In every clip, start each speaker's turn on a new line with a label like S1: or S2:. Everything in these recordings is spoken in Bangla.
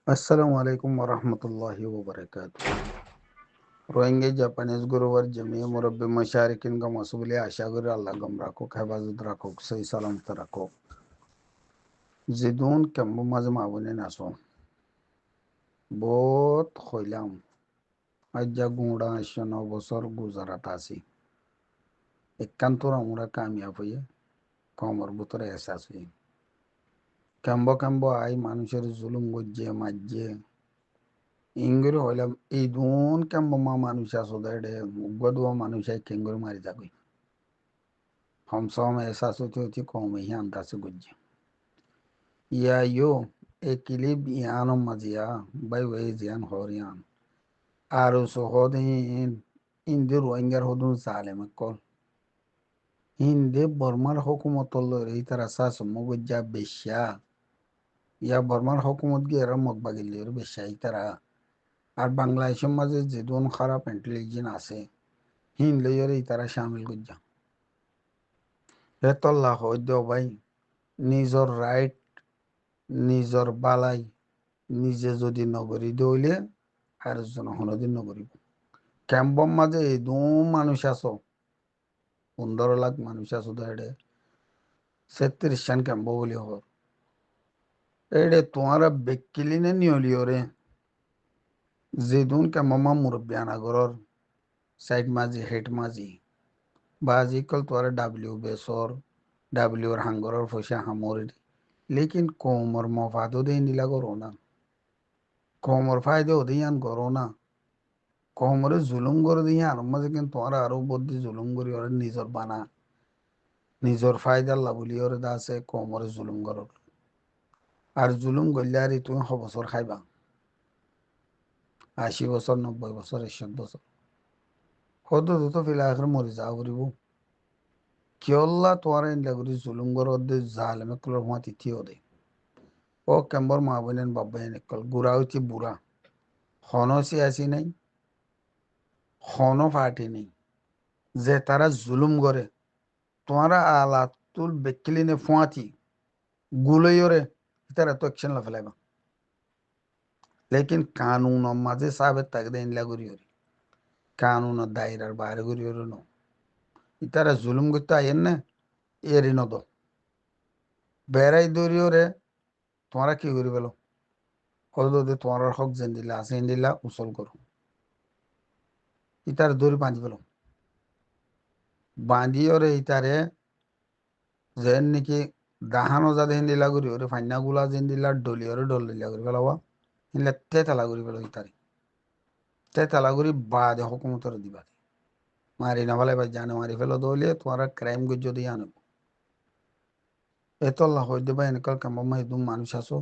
S1: Assalamu alaikum wa rahmatullahi wa barakatuh. Rohingya Japanese guruwar jami'a murabbi masharikin ga masu bule a shagari Allah gamra ko kai ba zudra ko sai salam tara ko. Zidun kambu mazma abu ne na so. Bot khoilam. Ajja gunda shano bosor guzaratasi. Ekkantura mura kamyab huye. Komar butura ehsas huye. Kambo ai মানুষের জুলুম গজ্জে মাজজে ইংগুরি হইলাম এই দুন কেমন মা মানুষ আসো দেড়ে গদুয়া মানুষ আই কেঙ্গুরি মারি যাবি হমসম এসাস হতে হতে কমে হি আন্দাসে গজ্জে ইয়া ইয়ো এ কিলিব ইয়ানো মাজিয়া বাই ওয়ে জিয়ান হরিয়ান আর সোহদ ইন্দি রোহিঙ্গার হদুন জালেমে কল হিন্দে বর্মার হুকুমত এই তার আসাস মগজ্জা বেশ্যা ইয়া বর্মার হুকুমত গিয়ে এরা মগবাগিলের বেশ্যা এই তারা আর বাংলাদেশের মাঝে যে দুন খারাপ ইন্টেলিজেন্স আছে হিন লইরে তারা শামিল করছে হেতল্লা হইদ ভাই নিজর রাইট নিজর বালাই নিজে যদি নগরী দইলে আর জন হনদিন নগরী ক্যাম্পর মাঝে দুম মানুষ আছো 15 লাখ মানুষ আছো দেড়ে 36 ক্যাম্প বলি হর এড়ে তোমারা বেকিলিনে নিয়লিও রে যে দুন ক্যাম্পমা মুরব্বিয়ানা গরর সাইড মাঝি হেড মাঝি বাজি কল তোরা ডাব্লিউ বেসর ডাব্লিউর হাঙ্গরের পয়সা হামরি লেকিন কোমর মফাদো দেই নিলা করো না কোমর ফায়দো দিয়ান করো না কোমরে জুলুম করে দিয়ান মাঝে কিন্তু তোরা আরো বদ্দি জুলুম করি ওরে নিজর বানা নিজর ফায়দার লাভলি ওরে দাসে কোমরে জুলুম করো আর জুলুম করলে আর তুমি 100 বছর খাইবা 80 বছর 90 বছর 100 বছর হতো তো ফিলা আখর মরি যাও করিব কিয়ল্লা তোরা ইনলা করি জুলুম করো দে জালেমে কলর হুয়া তিথিও দে ও কেম্বর মা বলেন বাবা এনেকল গুড়া হচ্ছে বুড়া হনো সিয়াসি নেই হনো পার্টি নেই যে তারা জুলুম করে তোমারা আলাতুল বেকিলিনে ফুয়াতি গুলোরে তারা তো অ্যাকশন লা ফেলাইবা লেকিন কানুন মাঝে সাবে তাক দেন লাগুরি হরি কানুন দায়রার বাইরে করি হরি নো ইতারা জুলুম করতে আইন না এরি নদ বেড়াই দৌড়ি ওরে তোমরা কি করি পেলো কত তোমার হক যেন দিলা আছে দিলা উসল করো ইতার দৌড়ি বাঁধি পেলো বাঁধি ওরে ইতারে যেন নাকি দাহানো যা দেন দিলা করি ওরে ফাইনা গুলা যেন দিলা ডলি ওরে ডল দিলা করি পেলাবা ইনলে তেতালা করি পেলো ইতারে তেতালা করি বাদে হুকুমতরে দিবা মারি না ফেলে বা জানে মারি ফেলো দৌলিয়ে তোমারা ক্রাইম গুজ দিয়ে আনব এত আল্লাহ হইতে বা এনেকাল কামাই একদম মানুষ আসো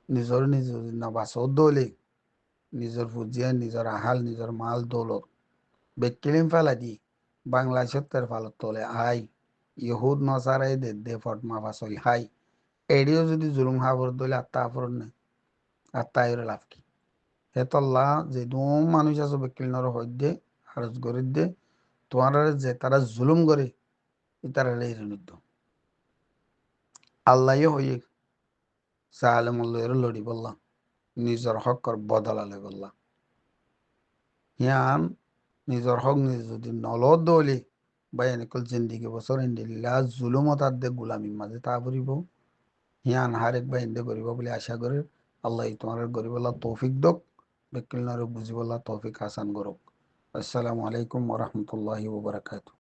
S1: নিজর নিজ না বাসো দৌলে নিজের ফুজিয়া নিজের আহাল নিজের মাল দৌলত বেকিলিম ফেলা দি বাংলাদেশের তের ফালত তোলে হাই ইহুদ নসারাই দে ফট মা ফাসল হাই এডিও যদি জুলুম হাফর দলে আত্মা হাফর নে আত্মা এর লাভ কি হেতল্লা যে দুম মানুষ আছো বেকিলিনর হইদে হারজ গরিদ দে তোমার যে তারা জুলুম করে তারা লেরে নিত আল্লাহ হইয়ে সাহালেমুল্লের লড়ি বললা নিজের হকর বদলালে বললা হিয়ান নিজের হক নিজে যদি নলত দলি বা এনেকল জিন্দিগি বছর ইন্দিল্লা জুলুমত আদে গুলামি মাঝে তা ফুরিব হিয়ান হারেক বা ইন্দে করিব বলে আশা করে আল্লাহ তোমার গরিবল্লা তৌফিক দক বেকিল বুঝিবল্লা তৌফিক হাসান গরক আসসালামু আলাইকুম ওয়া রাহমাতুল্লাহি ওয়া বারাকাতুহু